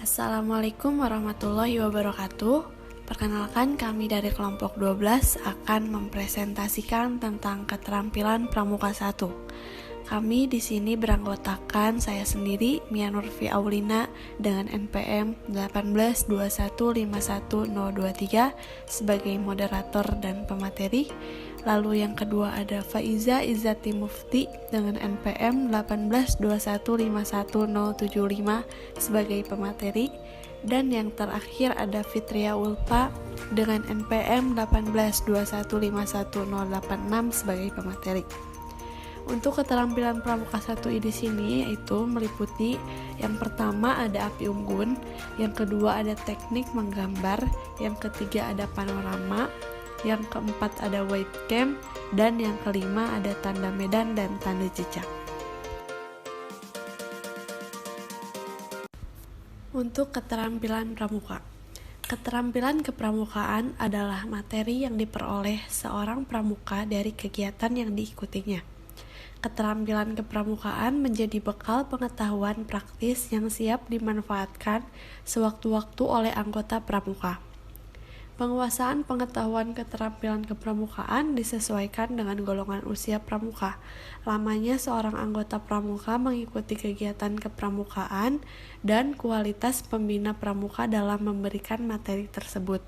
Assalamualaikum warahmatullahi wabarakatuh. Perkenalkan, kami dari kelompok 12 akan mempresentasikan tentang keterampilan Pramuka 1. Kami di sini beranggotakan saya sendiri, Mia Nurfi Aulina, dengan NPM 1821511023 sebagai moderator dan pemateri. Lalu yang kedua ada Faiza Izzati Mufti dengan NPM 1821511075 sebagai pemateri. Dan yang terakhir ada Fitria Ulpa dengan NPM 1821511086 sebagai pemateri. Untuk keterampilan Pramuka 1 di sini yaitu meliputi yang pertama ada api unggun, yang kedua ada teknik menggambar, yang ketiga ada panorama, yang keempat ada webcam, dan yang kelima ada tanda medan dan tanda jejak. Untuk keterampilan pramuka, keterampilan kepramukaan adalah materi yang diperoleh seorang pramuka dari kegiatan yang diikutinya. Keterampilan kepramukaan menjadi bekal pengetahuan praktis yang siap dimanfaatkan sewaktu-waktu oleh anggota pramuka. Penguasaan pengetahuan keterampilan kepramukaan disesuaikan dengan golongan usia pramuka. Lamanya seorang anggota pramuka mengikuti kegiatan kepramukaan dan kualitas pembina pramuka dalam memberikan materi tersebut.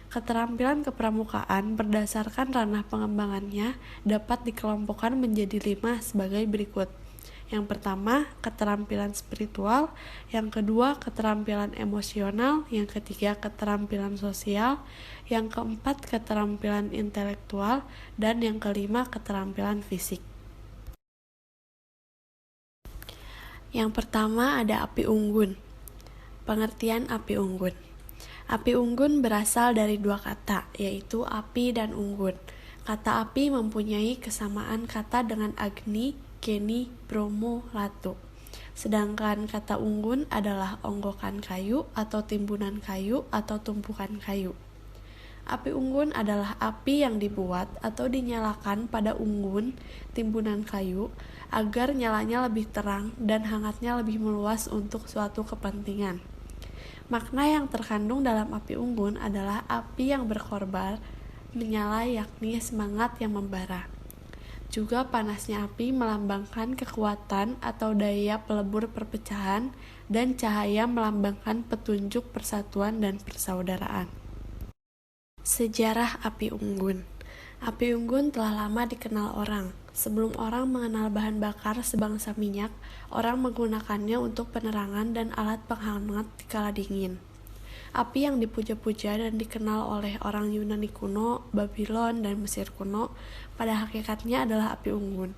Keterampilan kepramukaan berdasarkan ranah pengembangannya dapat dikelompokkan menjadi 5 sebagai berikut. Yang pertama, keterampilan spiritual, yang kedua, keterampilan emosional, yang ketiga, keterampilan sosial, yang keempat, keterampilan intelektual, dan yang kelima, keterampilan fisik. Yang pertama ada api unggun. Pengertian api unggun. Api unggun berasal dari dua kata, yaitu api dan unggun. Kata api mempunyai kesamaan kata dengan Agni, Geni, Bromo, Latu. Sedangkan kata unggun adalah onggokan kayu atau timbunan kayu atau tumpukan kayu. Api unggun adalah api yang dibuat atau dinyalakan pada unggun, timbunan kayu, agar nyalanya lebih terang dan hangatnya lebih meluas untuk suatu kepentingan. Makna yang terkandung dalam api unggun adalah api yang berkorbar, menyala, yakni semangat yang membara. Juga panasnya api melambangkan kekuatan atau daya pelebur perpecahan, dan cahaya melambangkan petunjuk persatuan dan persaudaraan. Sejarah api unggun. Api unggun telah lama dikenal orang. Sebelum orang mengenal bahan bakar sebangsa minyak, orang menggunakannya untuk penerangan dan alat penghangat di kala dingin. Api yang dipuja-puja dan dikenal oleh orang Yunani kuno, Babylon, dan Mesir kuno pada hakikatnya adalah api unggun.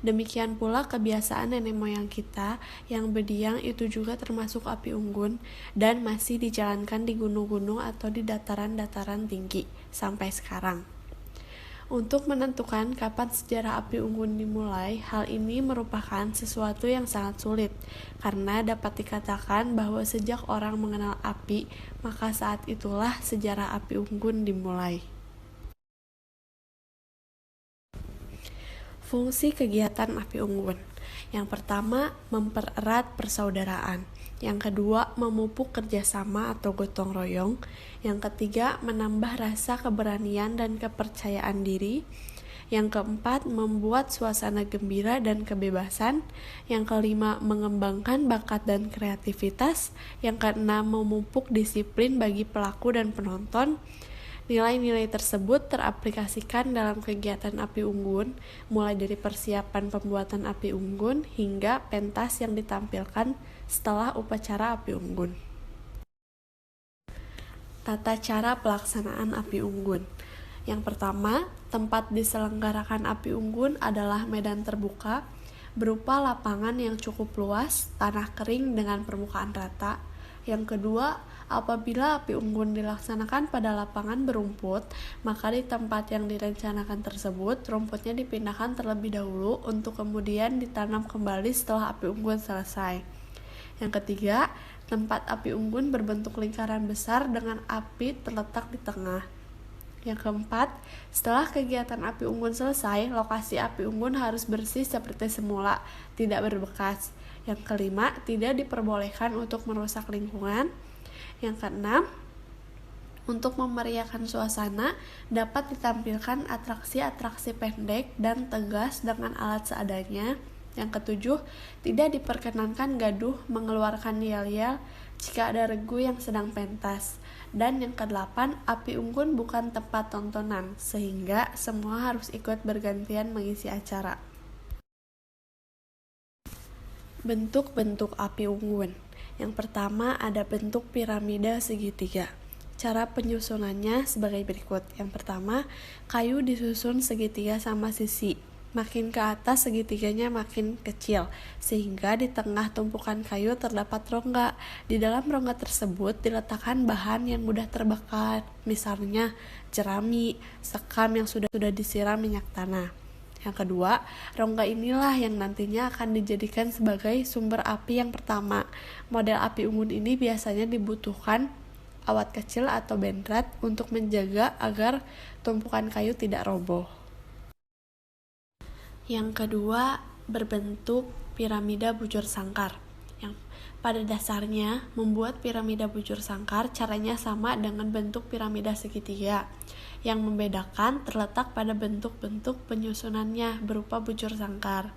Demikian pula kebiasaan nenek moyang kita yang berdiam itu juga termasuk api unggun dan masih dijalankan di gunung-gunung atau di dataran-dataran tinggi sampai sekarang. Untuk menentukan kapan sejarah api unggun dimulai, hal ini merupakan sesuatu yang sangat sulit, karena dapat dikatakan bahwa sejak orang mengenal api, maka saat itulah sejarah api unggun dimulai. Fungsi kegiatan api unggun. Yang pertama, mempererat persaudaraan. Yang kedua, memupuk kerjasama atau gotong royong. Yang ketiga, menambah rasa keberanian dan kepercayaan diri. Yang keempat, membuat suasana gembira dan kebebasan. Yang kelima, mengembangkan bakat dan kreativitas. Yang keenam, memupuk disiplin bagi pelaku dan penonton. Nilai-nilai tersebut teraplikasikan dalam kegiatan api unggun, mulai dari persiapan pembuatan api unggun hingga pentas yang ditampilkan setelah upacara api unggun. Tata cara pelaksanaan api unggun. Yang pertama, tempat diselenggarakan api unggun adalah medan terbuka, berupa lapangan yang cukup luas, tanah kering dengan permukaan rata. Yang kedua, apabila api unggun dilaksanakan pada lapangan berumput, maka di tempat yang direncanakan tersebut, rumputnya dipindahkan terlebih dahulu untuk kemudian ditanam kembali setelah api unggun selesai. Yang ketiga, tempat api unggun berbentuk lingkaran besar dengan api terletak di tengah. Yang keempat, setelah kegiatan api unggun selesai, lokasi api unggun harus bersih seperti semula, tidak berbekas. Yang kelima, tidak diperbolehkan untuk merusak lingkungan. Yang keenam, untuk memeriahkan suasana, dapat ditampilkan atraksi-atraksi pendek dan tegas dengan alat seadanya. Yang ketujuh, tidak diperkenankan gaduh mengeluarkan yel-yel jika ada regu yang sedang pentas. Dan yang kedelapan, api unggun bukan tempat tontonan, sehingga semua harus ikut bergantian mengisi acara. Bentuk-bentuk api unggun. Yang pertama ada bentuk piramida segitiga. Cara penyusunannya sebagai berikut. Yang pertama, kayu disusun segitiga sama sisi. Makin ke atas segitiganya makin kecil, sehingga di tengah tumpukan kayu terdapat rongga. Di dalam rongga tersebut diletakkan bahan yang mudah terbakar, misalnya jerami, sekam yang sudah disiram minyak tanah. Yang kedua, rongga inilah yang nantinya akan dijadikan sebagai sumber api yang pertama. Model api unggun ini biasanya dibutuhkan awat kecil atau bendrat untuk menjaga agar tumpukan kayu tidak roboh. Yang kedua, berbentuk piramida bujur sangkar. Yang pada dasarnya, membuat piramida bujur sangkar caranya sama dengan bentuk piramida segitiga. Yang membedakan terletak pada bentuk-bentuk penyusunannya berupa bujur sangkar.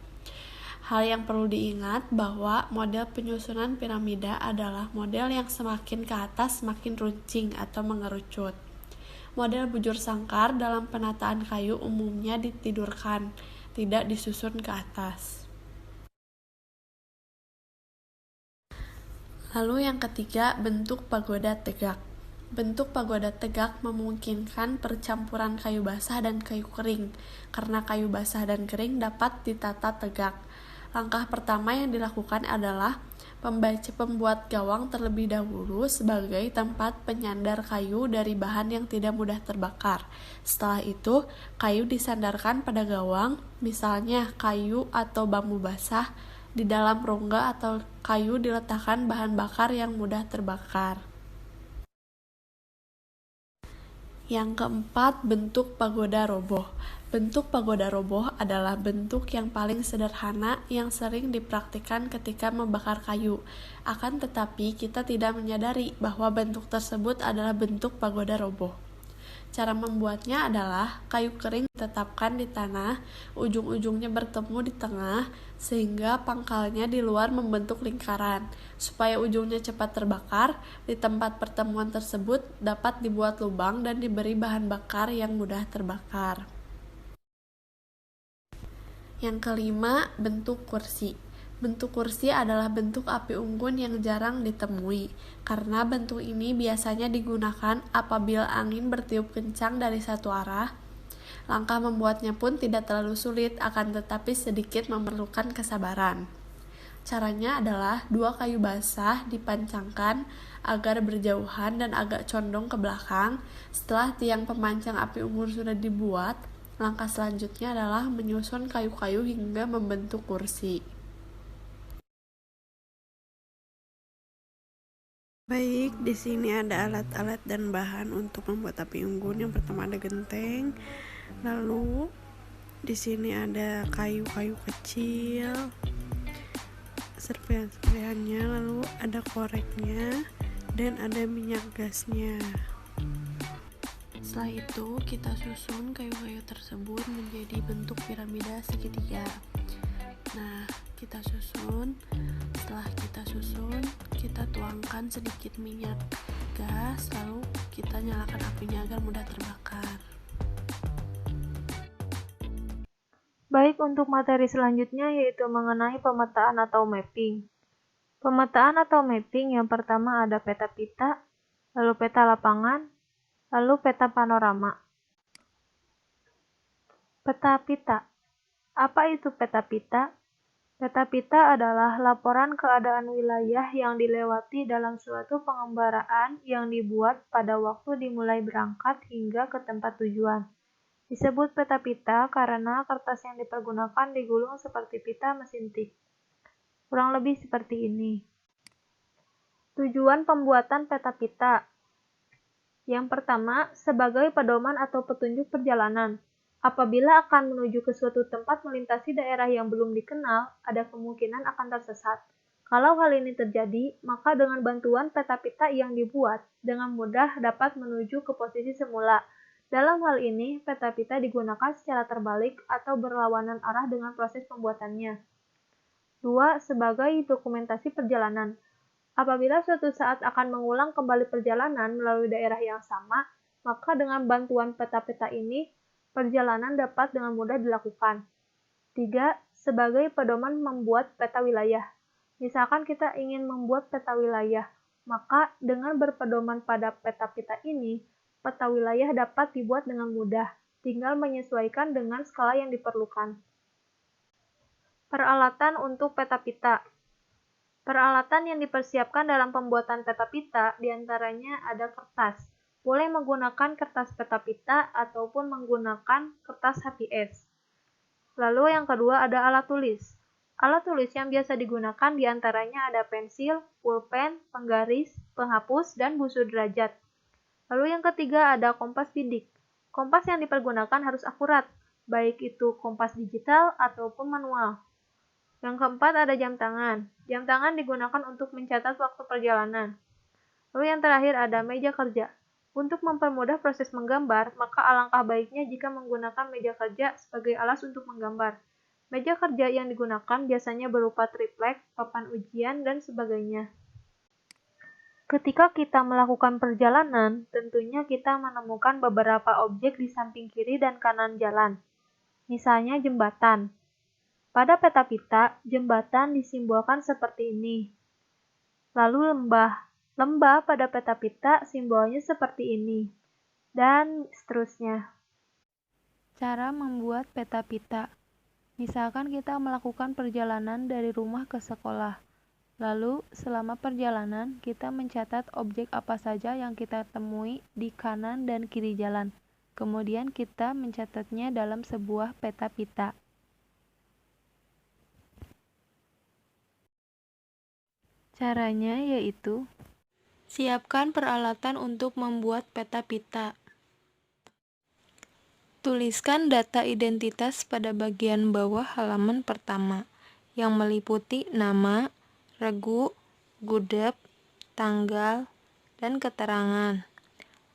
Hal yang perlu diingat bahwa model penyusunan piramida adalah model yang semakin ke atas semakin runcing atau mengerucut. Model bujur sangkar dalam penataan kayu umumnya ditidurkan, tidak disusun ke atas. Lalu yang ketiga, bentuk pagoda tegak. Bentuk pagoda tegak memungkinkan percampuran kayu basah dan kayu kering, karena kayu basah dan kering dapat ditata tegak. Langkah pertama yang dilakukan adalah pembuat gawang terlebih dahulu sebagai tempat penyandar kayu dari bahan yang tidak mudah terbakar. Setelah itu, kayu disandarkan pada gawang, misalnya kayu atau bambu basah. Di dalam rongga atau kayu diletakkan bahan bakar yang mudah terbakar. Yang keempat, bentuk pagoda roboh. Bentuk pagoda roboh adalah bentuk yang paling sederhana yang sering dipraktikkan ketika membakar kayu. Akan tetapi, kita tidak menyadari bahwa bentuk tersebut adalah bentuk pagoda roboh. Cara membuatnya adalah kayu kering ditetapkan di tanah, ujung-ujungnya bertemu di tengah, sehingga pangkalnya di luar membentuk lingkaran. Supaya ujungnya cepat terbakar, di tempat pertemuan tersebut dapat dibuat lubang dan diberi bahan bakar yang mudah terbakar. Yang kelima, bentuk kursi. Bentuk kursi adalah bentuk api unggun yang jarang ditemui, karena bentuk ini biasanya digunakan apabila angin bertiup kencang dari satu arah. Langkah membuatnya pun tidak terlalu sulit, akan tetapi sedikit memerlukan kesabaran. Caranya adalah 2 kayu basah dipancangkan agar berjauhan dan agak condong ke belakang. Setelah tiang pemancang api unggun sudah dibuat, langkah selanjutnya adalah menyusun kayu-kayu hingga membentuk kursi. Baik, di sini ada alat-alat dan bahan untuk membuat api unggun. Yang pertama ada genteng, lalu di sini ada kayu-kayu kecil, serpihan-serpihannya, lalu ada koreknya, dan ada minyak gasnya. Setelah itu, kita susun kayu-kayu tersebut menjadi bentuk piramida segitiga. Nah, kita susun. Setelah kita susun, kita tuangkan sedikit minyak gas, lalu kita nyalakan apinya agar mudah terbakar. Baik, untuk materi selanjutnya yaitu mengenai pemetaan atau mapping. Pemetaan atau mapping yang pertama ada peta pita, lalu peta lapangan, lalu peta panorama. Peta pita. Apa itu peta pita? Peta pita adalah laporan keadaan wilayah yang dilewati dalam suatu pengembaraan yang dibuat pada waktu dimulai berangkat hingga ke tempat tujuan. Disebut peta pita karena kertas yang dipergunakan digulung seperti pita mesin tik. Kurang lebih seperti ini. Tujuan pembuatan peta pita. Yang pertama, sebagai pedoman atau petunjuk perjalanan. Apabila akan menuju ke suatu tempat melintasi daerah yang belum dikenal, ada kemungkinan akan tersesat. Kalau hal ini terjadi, maka dengan bantuan peta pita yang dibuat, dengan mudah dapat menuju ke posisi semula. Dalam hal ini, peta pita digunakan secara terbalik atau berlawanan arah dengan proses pembuatannya. 2. Sebagai dokumentasi perjalanan. Apabila suatu saat akan mengulang kembali perjalanan melalui daerah yang sama, maka dengan bantuan peta-peta ini, perjalanan dapat dengan mudah dilakukan. 3. Sebagai pedoman membuat peta wilayah. Misalkan kita ingin membuat peta wilayah, maka dengan berpedoman pada peta-peta ini, peta wilayah dapat dibuat dengan mudah, tinggal menyesuaikan dengan skala yang diperlukan. Peralatan untuk peta pita. Peralatan yang dipersiapkan dalam pembuatan peta pita diantaranya ada kertas. Boleh menggunakan kertas peta pita ataupun menggunakan kertas HPS. Lalu yang kedua ada alat tulis. Alat tulis yang biasa digunakan diantaranya ada pensil, pulpen, penggaris, penghapus, dan busu derajat. Lalu yang ketiga ada kompas bidik. Kompas yang dipergunakan harus akurat, baik itu kompas digital ataupun manual. Yang keempat ada jam tangan. Jam tangan digunakan untuk mencatat waktu perjalanan. Lalu yang terakhir ada meja kerja. Untuk mempermudah proses menggambar, maka alangkah baiknya jika menggunakan meja kerja sebagai alas untuk menggambar. Meja kerja yang digunakan biasanya berupa triplek, papan ujian, dan sebagainya. Ketika kita melakukan perjalanan, tentunya kita menemukan beberapa objek di samping kiri dan kanan jalan. Misalnya jembatan. Pada peta pita, jembatan disimbolkan seperti ini. Lalu lembah. Lembah pada peta pita simbolnya seperti ini. Dan seterusnya. Cara membuat peta pita. Misalkan kita melakukan perjalanan dari rumah ke sekolah. Lalu, selama perjalanan, kita mencatat objek apa saja yang kita temui di kanan dan kiri jalan. Kemudian kita mencatatnya dalam sebuah peta pita. Caranya yaitu, siapkan peralatan untuk membuat peta pita. Tuliskan data identitas pada bagian bawah halaman pertama, yang meliputi nama, regu, gudeg, tanggal, dan keterangan.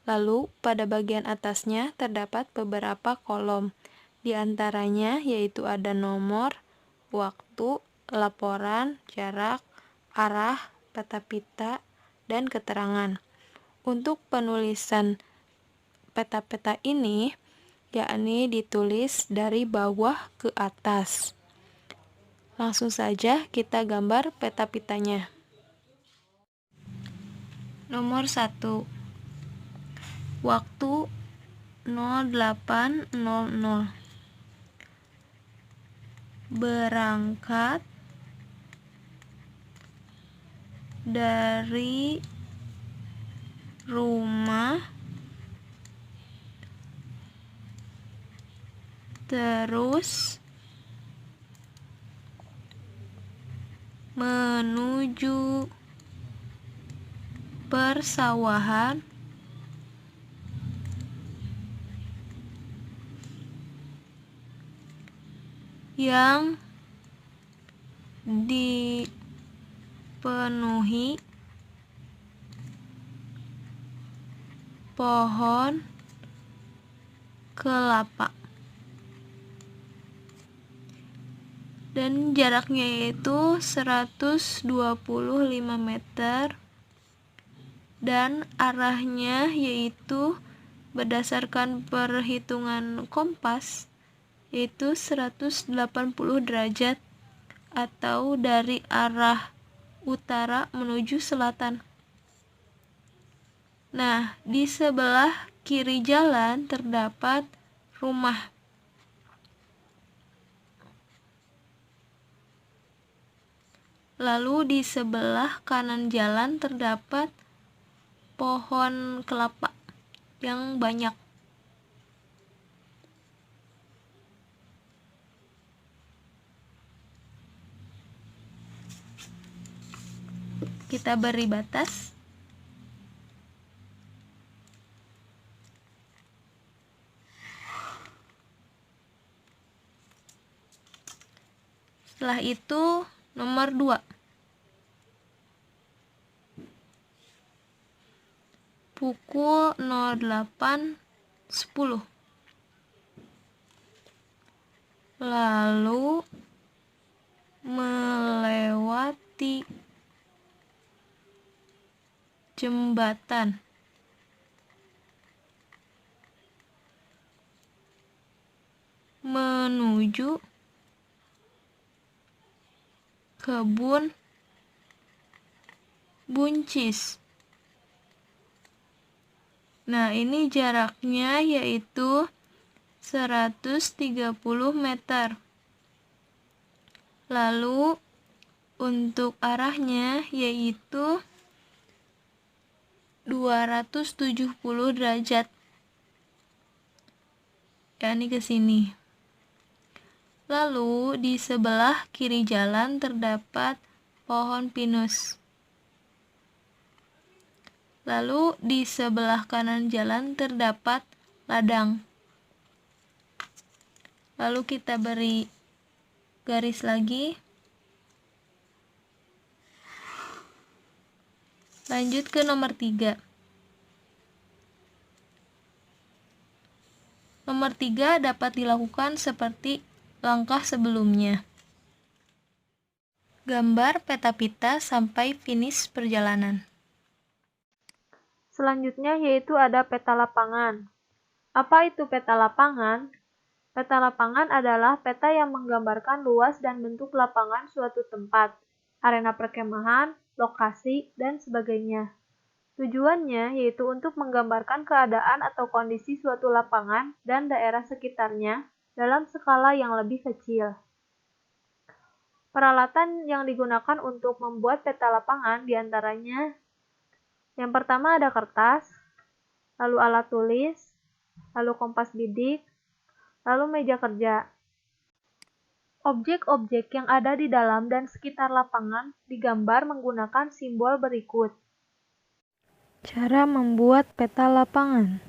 Lalu, pada bagian atasnya terdapat beberapa kolom, di antaranya yaitu ada nomor, waktu, laporan, jarak, arah, peta pita, dan keterangan. Untuk penulisan peta-peta ini, yakni ditulis dari bawah ke atas. Langsung saja kita gambar peta pitanya. Nomor 1. Waktu 08.00. Berangkat dari rumah terus menuju persawahan yang dipenuhi pohon kelapa. Dan jaraknya yaitu 125 meter dan arahnya yaitu berdasarkan perhitungan kompas yaitu 180 derajat atau dari arah utara menuju selatan. Nah, di sebelah kiri jalan terdapat rumah. Lalu di sebelah kanan jalan terdapat pohon kelapa yang banyak. Kita beri batas. Setelah itu nomor 2. pukul 08.10. Lalu melewati jembatan menuju kebun buncis. Nah, ini jaraknya yaitu 130 meter. Lalu untuk arahnya yaitu 270 derajat. Yakni ke sini. Lalu di sebelah kiri jalan terdapat pohon pinus. Lalu di sebelah kanan jalan terdapat ladang. Lalu kita beri garis lagi. Lanjut ke nomor 3. Nomor 3 dapat dilakukan seperti langkah sebelumnya. Gambar peta pita sampai finish perjalanan. Selanjutnya yaitu ada peta lapangan. Apa itu peta lapangan? Peta lapangan adalah peta yang menggambarkan luas dan bentuk lapangan suatu tempat, arena perkemahan, lokasi, dan sebagainya. Tujuannya yaitu untuk menggambarkan keadaan atau kondisi suatu lapangan dan daerah sekitarnya dalam skala yang lebih kecil. Peralatan yang digunakan untuk membuat peta lapangan diantaranya yang pertama ada kertas, lalu alat tulis, lalu kompas bidik, lalu meja kerja. Objek-objek yang ada di dalam dan sekitar lapangan digambar menggunakan simbol berikut. Cara membuat peta lapangan.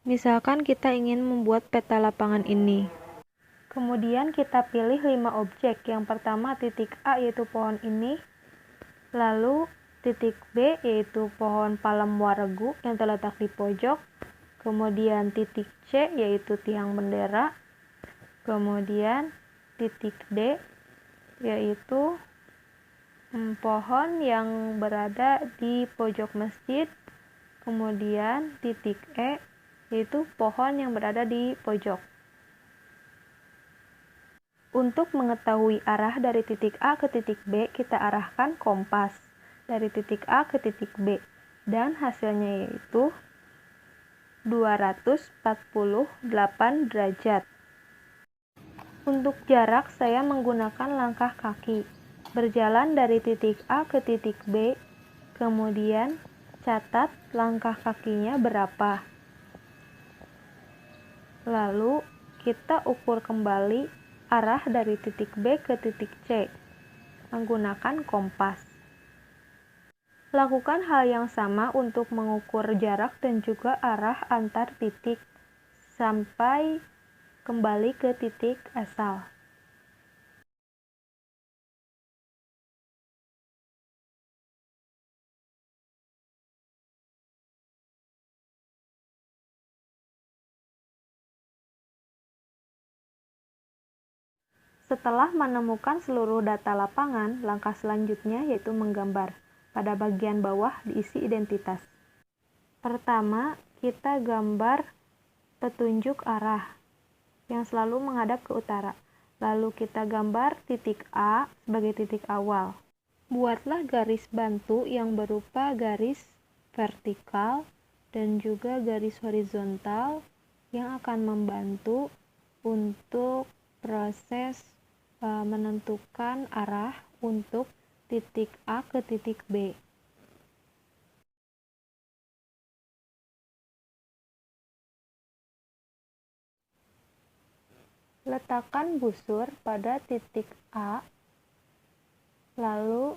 Misalkan kita ingin membuat peta lapangan ini. Kemudian kita pilih 5 objek. Yang pertama titik A yaitu pohon ini. Lalu titik B yaitu pohon palem waregu yang terletak di pojok. Kemudian titik C yaitu tiang bendera. Kemudian titik D yaitu pohon yang berada di pojok masjid. Kemudian titik E yaitu pohon yang berada di pojok. Untuk mengetahui arah dari titik A ke titik B, kita arahkan kompas dari titik A ke titik B dan hasilnya yaitu 248 derajat. Untuk jarak saya menggunakan langkah kaki. Berjalan dari titik A ke titik B, kemudian catat langkah kakinya berapa. Lalu kita ukur kembali arah dari titik B ke titik C menggunakan kompas. Lakukan hal yang sama untuk mengukur jarak dan juga arah antar titik sampai kembali ke titik asal. Setelah menemukan seluruh data lapangan, langkah selanjutnya yaitu menggambar. Pada bagian bawah diisi identitas. Pertama, kita gambar petunjuk arah yang selalu menghadap ke utara. Lalu kita gambar titik A sebagai titik awal. Buatlah garis bantu yang berupa garis vertikal dan juga garis horizontal yang akan membantu untuk proses menentukan arah untuk titik A ke titik B. Letakkan busur pada titik A, lalu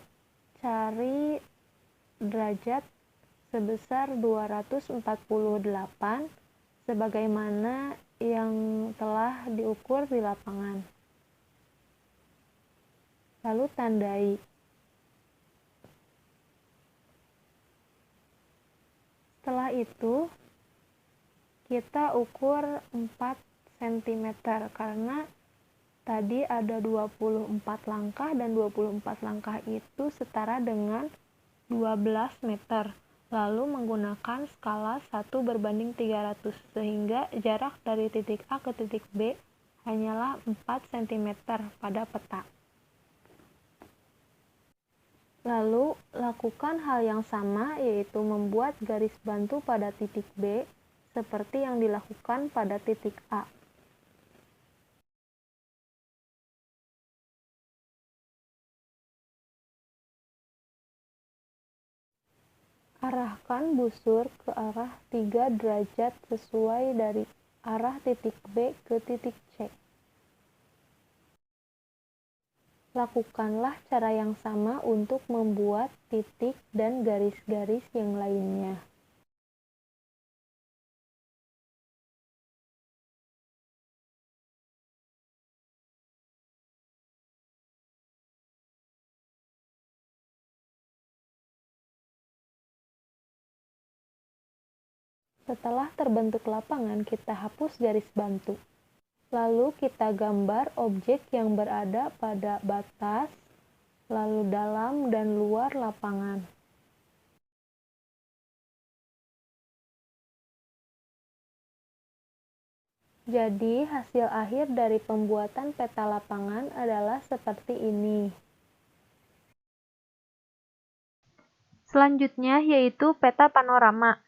cari derajat sebesar 248 sebagaimana yang telah diukur di lapangan. Lalu tandai. Setelah Setelah itu kita ukur 4 cm karena tadi ada 24 langkah dan 24 langkah itu setara dengan 12 meter. Lalu menggunakan skala 1:300 sehingga jarak dari titik A ke titik B hanyalah 4 cm pada peta. Lalu lakukan hal yang sama, yaitu membuat garis bantu pada titik B seperti yang dilakukan pada titik A. Arahkan busur ke arah 3 derajat sesuai dari arah titik B ke titik C. Lakukanlah cara yang sama untuk membuat titik dan garis-garis yang lainnya. Setelah terbentuk lapangan, kita hapus garis bantu. Lalu kita gambar objek yang berada pada batas, lalu dalam dan luar lapangan. Jadi, hasil akhir dari pembuatan peta lapangan adalah seperti ini. Selanjutnya yaitu peta panorama.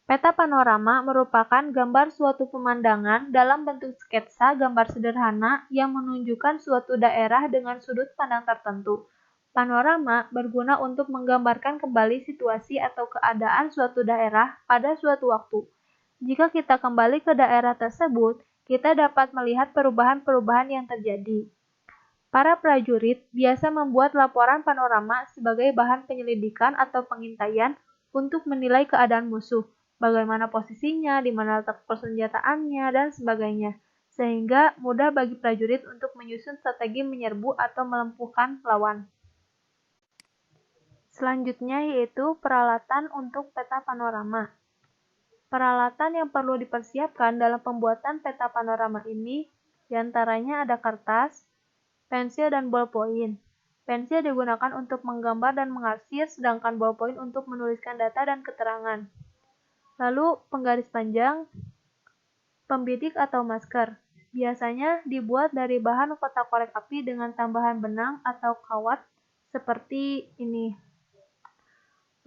Peta panorama merupakan gambar suatu pemandangan dalam bentuk sketsa gambar sederhana yang menunjukkan suatu daerah dengan sudut pandang tertentu. Panorama berguna untuk menggambarkan kembali situasi atau keadaan suatu daerah pada suatu waktu. Jika kita kembali ke daerah tersebut, kita dapat melihat perubahan-perubahan yang terjadi. Para prajurit biasa membuat laporan panorama sebagai bahan penyelidikan atau pengintaian untuk menilai keadaan musuh, bagaimana posisinya, di mana letak persenjataannya, dan sebagainya, sehingga mudah bagi prajurit untuk menyusun strategi menyerbu atau melumpuhkan lawan. Selanjutnya yaitu peralatan untuk peta panorama. Peralatan yang perlu dipersiapkan dalam pembuatan peta panorama ini diantaranya ada kertas, pensil, dan ballpoint. Pensil digunakan untuk menggambar dan mengarsir, sedangkan ballpoint untuk menuliskan data dan keterangan. Lalu penggaris panjang, pembidik atau masker. Biasanya dibuat dari bahan kotak korek api dengan tambahan benang atau kawat seperti ini.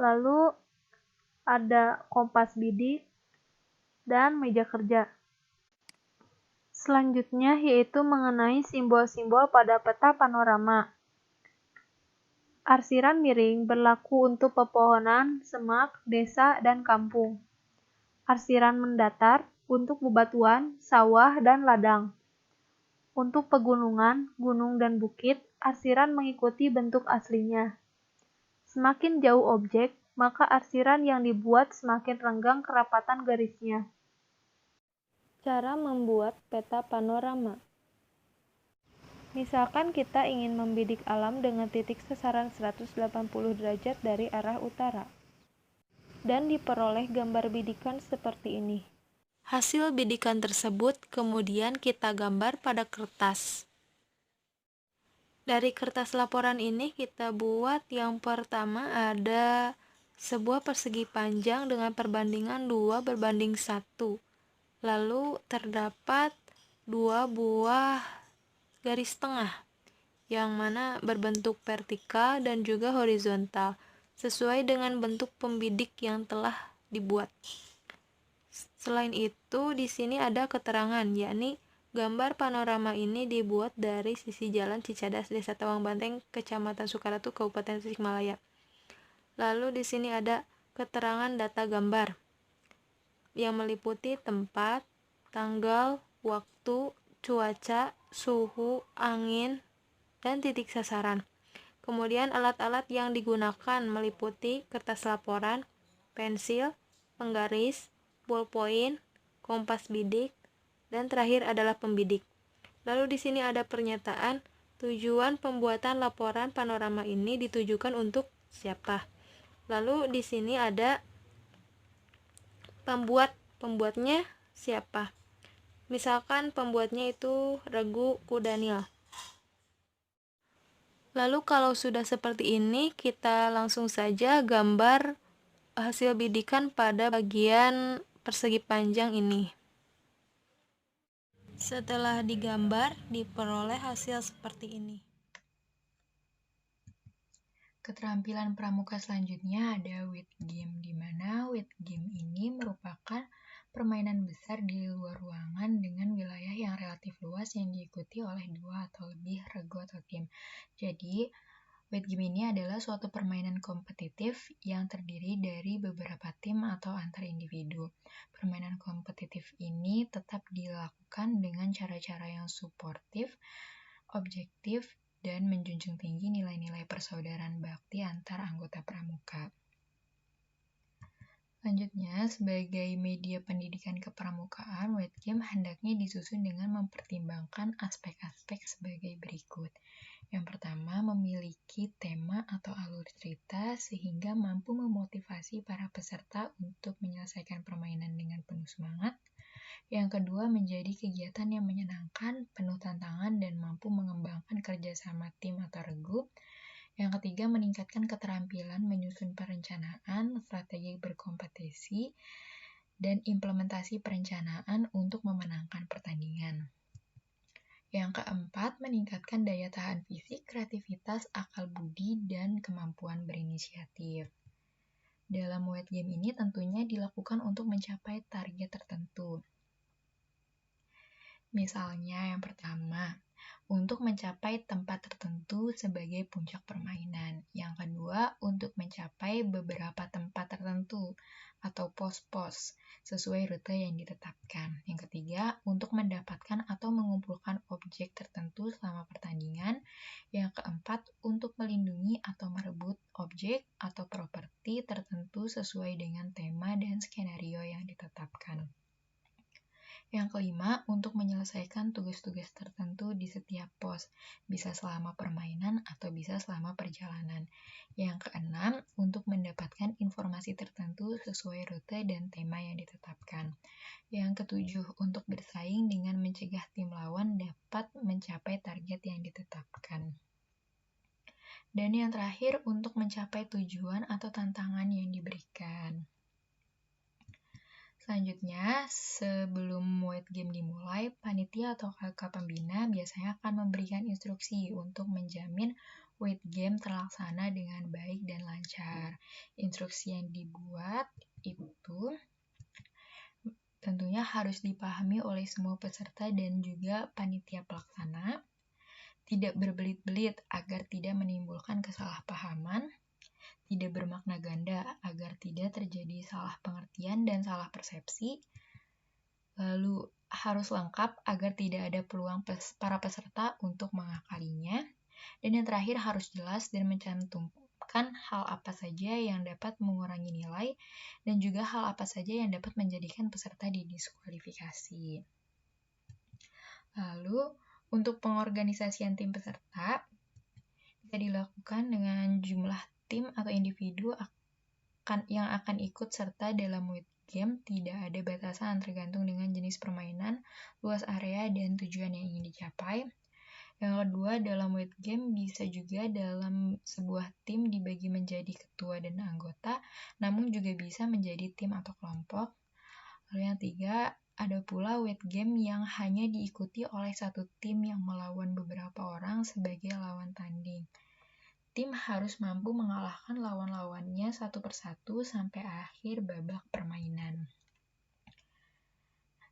Lalu ada kompas bidik dan meja kerja. Selanjutnya yaitu mengenai simbol-simbol pada peta panorama. Arsiran miring berlaku untuk pepohonan, semak, desa, dan kampung. Arsiran mendatar untuk bebatuan, sawah, dan ladang. Untuk pegunungan, gunung, dan bukit, arsiran mengikuti bentuk aslinya. Semakin jauh objek, maka arsiran yang dibuat semakin renggang kerapatan garisnya. Cara membuat peta panorama. Misalkan kita ingin membidik alam dengan titik sasaran 180 derajat dari arah utara, dan diperoleh gambar bidikan seperti ini. Hasil bidikan tersebut kemudian kita gambar pada kertas. Dari kertas laporan ini kita buat yang pertama ada sebuah persegi panjang dengan perbandingan 2:1. Lalu terdapat 2 buah garis tengah yang mana berbentuk vertikal dan juga horizontal sesuai dengan bentuk pembidik yang telah dibuat. Selain itu, di sini ada keterangan, yakni gambar panorama ini dibuat dari sisi Jalan Cicadas, Desa Tawang Banteng, Kecamatan Sukaratu, Kabupaten Tasikmalaya. Lalu di sini ada keterangan data gambar yang meliputi tempat, tanggal, waktu, cuaca, suhu, angin, dan titik sasaran. Kemudian alat-alat yang digunakan meliputi kertas laporan, pensil, penggaris, ballpoint, kompas bidik, dan terakhir adalah pembidik. Lalu di sini ada pernyataan tujuan pembuatan laporan panorama ini ditujukan untuk siapa. Lalu di sini ada Pembuatnya siapa? Misalkan pembuatnya itu Regu Kudanil. Lalu kalau sudah seperti ini, kita langsung saja gambar hasil bidikan pada bagian persegi panjang ini. Setelah digambar, diperoleh hasil seperti ini. Keterampilan pramuka selanjutnya ada with game, di mana with game ini merupakan permainan besar di luar ruangan dengan wilayah yang relatif luas yang diikuti oleh 2 atau lebih regu atau tim. Jadi, with game ini adalah suatu permainan kompetitif yang terdiri dari beberapa tim atau antar individu. Permainan kompetitif ini tetap dilakukan dengan cara-cara yang suportif, objektif, dan menjunjung tinggi nilai-nilai persaudaraan bakti antar anggota pramuka. Selanjutnya, sebagai media pendidikan kepramukaan, with game hendaknya disusun dengan mempertimbangkan aspek-aspek sebagai berikut. Yang pertama, memiliki tema atau alur cerita sehingga mampu memotivasi para peserta untuk menyelesaikan permainan dengan penuh semangat. Yang kedua, menjadi kegiatan yang menyenangkan, penuh tantangan, dan mampu mengembangkan kerjasama tim atau regu. Yang ketiga, meningkatkan keterampilan menyusun perencanaan, strategi berkompetisi, dan implementasi perencanaan untuk memenangkan pertandingan. Yang keempat, meningkatkan daya tahan fisik, kreativitas, akal budi, dan kemampuan berinisiatif. Dalam with game ini tentunya dilakukan untuk mencapai target tertentu. Misalnya yang pertama, untuk mencapai tempat tertentu sebagai puncak permainan. Yang kedua, untuk mencapai beberapa tempat tertentu atau pos-pos sesuai rute yang ditetapkan. Yang ketiga, untuk mendapatkan atau mengumpulkan objek tertentu selama pertandingan. Yang keempat, untuk melindungi atau merebut objek atau properti tertentu sesuai dengan tema dan skenario yang ditetapkan. Yang kelima, untuk menyelesaikan tugas-tugas tertentu di setiap pos, bisa selama permainan atau bisa selama perjalanan. Yang keenam, untuk mendapatkan informasi tertentu sesuai rute dan tema yang ditetapkan. Yang ketujuh, untuk bersaing dengan mencegah tim lawan dapat mencapai target yang ditetapkan. Dan yang terakhir, untuk mencapai tujuan atau tantangan yang diberikan. Selanjutnya, sebelum with game dimulai, panitia atau kakak pembina biasanya akan memberikan instruksi untuk menjamin with game terlaksana dengan baik dan lancar. Instruksi yang dibuat itu tentunya harus dipahami oleh semua peserta dan juga panitia pelaksana, tidak berbelit-belit agar tidak menimbulkan kesalahpahaman, tidak bermakna ganda agar tidak terjadi salah pengertian dan salah persepsi, lalu harus lengkap agar tidak ada peluang para peserta untuk mengakalinya, dan yang terakhir harus jelas dan mencantumkan hal apa saja yang dapat mengurangi nilai dan juga hal apa saja yang dapat menjadikan peserta didiskualifikasi. Lalu, untuk pengorganisasian tim peserta bisa dilakukan dengan jumlah tim atau individu yang akan ikut serta dalam with game tidak ada batasan tergantung dengan jenis permainan, luas area, dan tujuan yang ingin dicapai. Yang kedua, dalam with game bisa juga dalam sebuah tim dibagi menjadi ketua dan anggota, namun juga bisa menjadi tim atau kelompok. Lalu yang tiga, ada pula with game yang hanya diikuti oleh satu tim yang melawan beberapa orang sebagai lawan tanding. Tim harus mampu mengalahkan lawan-lawannya satu persatu sampai akhir babak permainan.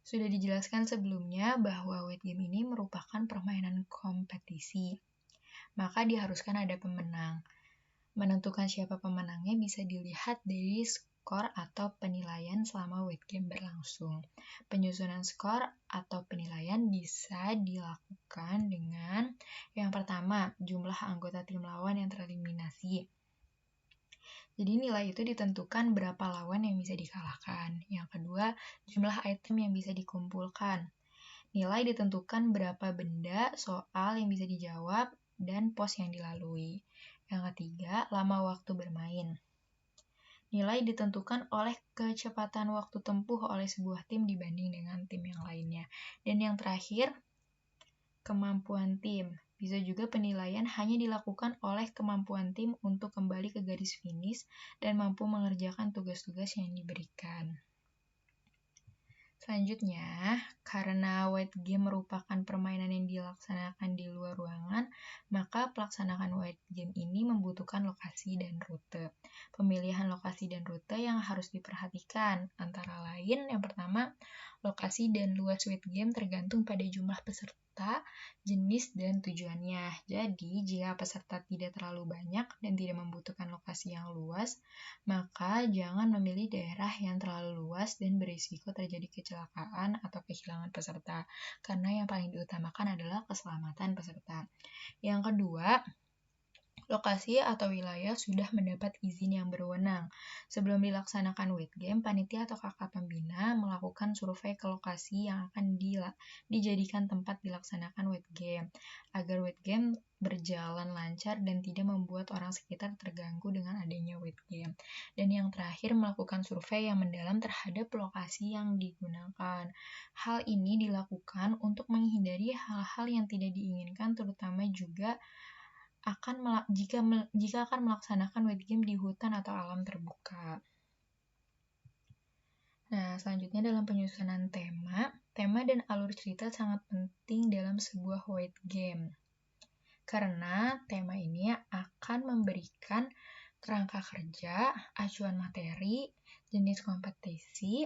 Sudah dijelaskan sebelumnya bahwa with game ini merupakan permainan kompetisi, maka diharuskan ada pemenang. Menentukan siapa pemenangnya bisa dilihat dari skor atau penilaian selama with game berlangsung. Penyusunan skor atau penilaian bisa dilakukan dengan yang pertama, jumlah anggota tim lawan yang tereliminasi. Jadi nilai itu ditentukan berapa lawan yang bisa dikalahkan. Yang kedua, jumlah item yang bisa dikumpulkan. Nilai ditentukan berapa benda, soal yang bisa dijawab, dan pos yang dilalui. Yang ketiga, lama waktu bermain. Nilai ditentukan oleh kecepatan waktu tempuh oleh sebuah tim dibanding dengan tim yang lainnya. Dan yang terakhir, kemampuan tim. Bisa juga penilaian hanya dilakukan oleh kemampuan tim untuk kembali ke garis finish dan mampu mengerjakan tugas-tugas yang diberikan. Selanjutnya, karena weight game merupakan permainan yang dilaksanakan di luar ruangan, maka pelaksanaan weight game ini membutuhkan lokasi dan rute. Pemilihan lokasi dan rute yang harus diperhatikan, antara lain yang pertama, lokasi dan luas weight game tergantung pada jumlah peserta, jenis, dan tujuannya. Jadi, jika peserta tidak terlalu banyak dan tidak membutuhkan lokasi yang luas, maka jangan memilih daerah yang terlalu luas dan berisiko terjadi kecelakaan atau kehilangan peserta, karena yang paling diutamakan adalah keselamatan peserta. Yang kedua, lokasi atau wilayah sudah mendapat izin yang berwenang. Sebelum dilaksanakan weight game, panitia atau kakak pembina melakukan survei ke lokasi yang akan dijadikan tempat dilaksanakan weight game, agar weight game berjalan lancar dan tidak membuat orang sekitar terganggu dengan adanya weight game. Dan yang terakhir, melakukan survei yang mendalam terhadap lokasi yang digunakan. Hal ini dilakukan untuk menghindari hal-hal yang tidak diinginkan, terutama juga jika akan melaksanakan weight game di hutan atau alam terbuka. Nah, selanjutnya dalam penyusunan tema dan alur cerita sangat penting dalam sebuah weight game. Karena tema ini akan memberikan kerangka kerja, acuan materi, jenis kompetisi,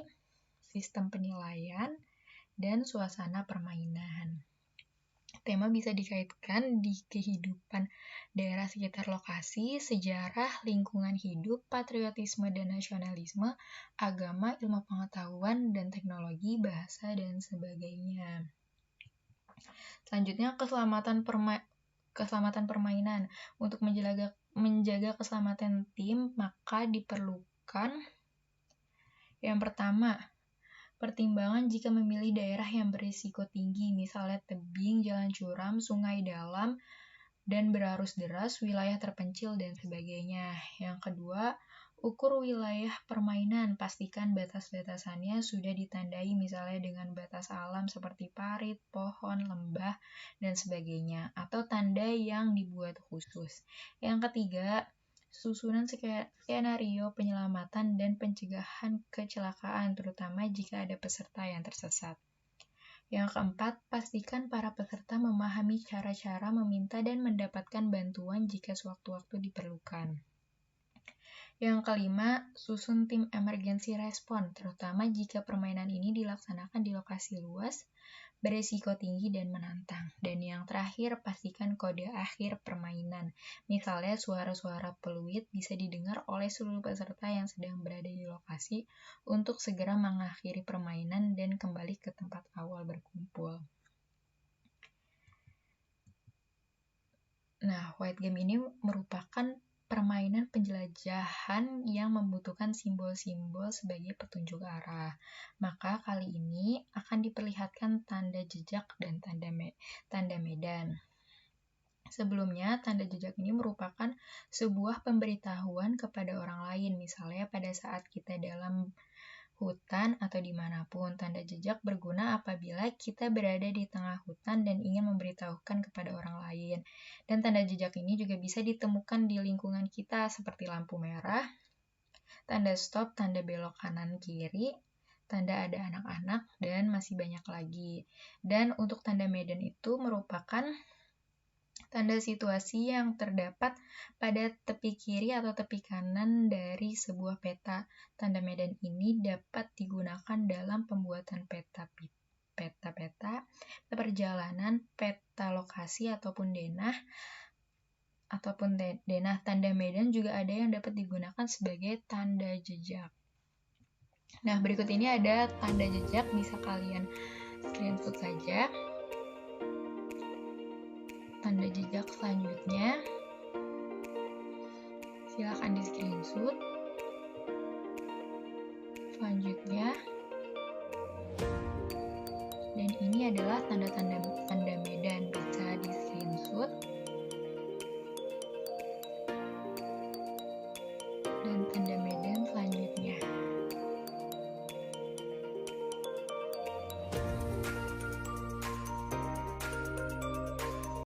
sistem penilaian, dan suasana permainan. Tema bisa dikaitkan di kehidupan daerah sekitar lokasi, sejarah, lingkungan hidup, patriotisme dan nasionalisme, agama, ilmu pengetahuan, dan teknologi, bahasa, dan sebagainya. Selanjutnya, keselamatan permainan. Untuk menjaga keselamatan tim, maka diperlukan yang pertama, pertimbangan jika memilih daerah yang berisiko tinggi, misalnya tebing, jalan curam, sungai dalam, dan berarus deras, wilayah terpencil, dan sebagainya. Yang kedua, ukur wilayah permainan. Pastikan batas-batasannya sudah ditandai misalnya dengan batas alam seperti parit, pohon, lembah, dan sebagainya, atau tanda yang dibuat khusus. Yang ketiga, susunan skenario penyelamatan dan pencegahan kecelakaan, terutama jika ada peserta yang tersesat. Yang keempat, pastikan para peserta memahami cara-cara meminta dan mendapatkan bantuan jika sewaktu-waktu diperlukan. Yang kelima, susun tim emergency response, terutama jika permainan ini dilaksanakan di lokasi luas, beresiko tinggi dan menantang. Dan yang terakhir, pastikan kode akhir permainan. Misalnya suara-suara peluit bisa didengar oleh seluruh peserta yang sedang berada di lokasi untuk segera mengakhiri permainan dan kembali ke tempat awal berkumpul. Nah, weight game ini merupakan permainan penjelajahan yang membutuhkan simbol-simbol sebagai petunjuk arah. Maka kali ini akan diperlihatkan tanda jejak dan tanda medan. Sebelumnya, tanda jejak ini merupakan sebuah pemberitahuan kepada orang lain, misalnya pada saat kita dalam hutan atau dimanapun. Tanda jejak berguna apabila kita berada di tengah hutan dan ingin memberitahukan kepada orang lain. Dan tanda jejak ini juga bisa ditemukan di lingkungan kita seperti lampu merah, tanda stop, tanda belok kanan kiri, tanda ada anak-anak, dan masih banyak lagi. Dan untuk tanda medan itu merupakan tanda situasi yang terdapat pada tepi kiri atau tepi kanan dari sebuah peta. Tanda medan ini dapat digunakan dalam pembuatan peta perjalanan, peta lokasi ataupun denah. Tanda medan juga ada yang dapat digunakan sebagai tanda jejak. Nah, berikut ini ada tanda jejak, bisa kalian screenshot saja. Tanda jejak selanjutnya, silakan di screenshot. Selanjutnya, dan ini adalah tanda medan, bisa di screenshot.